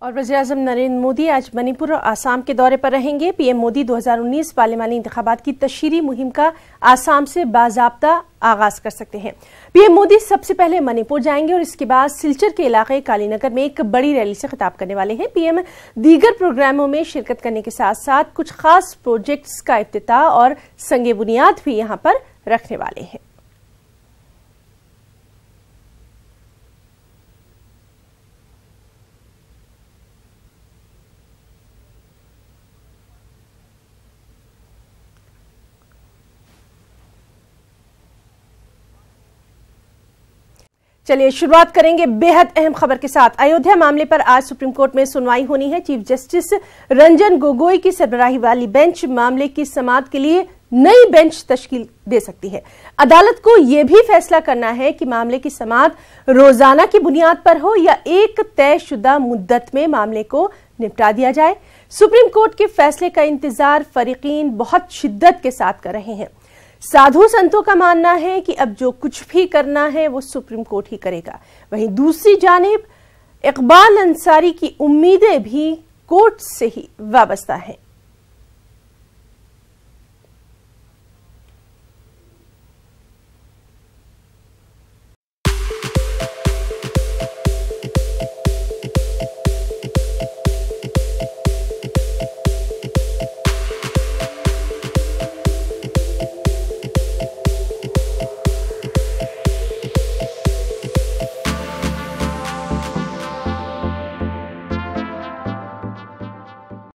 और वज़ीर-ए-आज़म नरेंद्र मोदी आज मणिपुर और आसाम के दौरे पर रहेंगे। पीएम मोदी 2019 पार्लिमानी इंतखाबात की तशहीरी मुहिम का आसाम से बाज़ाब्ता आगाज कर सकते हैं। पीएम मोदी सबसे पहले मणिपुर जाएंगे और इसके बाद सिलचर के इलाके कालीनगर में एक बड़ी रैली से खिताब करने वाले हैं। पीएम दीगर प्रोग्रामों में शिरकत करने के साथ साथ कुछ खास प्रोजेक्ट्स का इफ्तिताह और संगे बुनियाद भी यहां पर रखने वाले हैं। चलिए शुरुआत करेंगे बेहद अहम खबर के साथ। अयोध्या मामले पर आज सुप्रीम कोर्ट में सुनवाई होनी है। चीफ जस्टिस रंजन गोगोई की सरबराही वाली बेंच मामले की समाअत के लिए नई बेंच तश्कील दे सकती है। अदालत को यह भी फैसला करना है कि मामले की समाअत रोजाना की बुनियाद पर हो या एक तयशुदा मुद्दत में मामले को निपटा दिया जाए। सुप्रीम कोर्ट के फैसले का इंतजार फरीकीन बहुत शिद्दत के साथ कर रहे हैं। साधु संतों का मानना है कि अब जो कुछ भी करना है वो सुप्रीम कोर्ट ही करेगा। वहीं दूसरी जानिब इकबाल अंसारी की उम्मीदें भी कोर्ट से ही वाबस्ता हैं।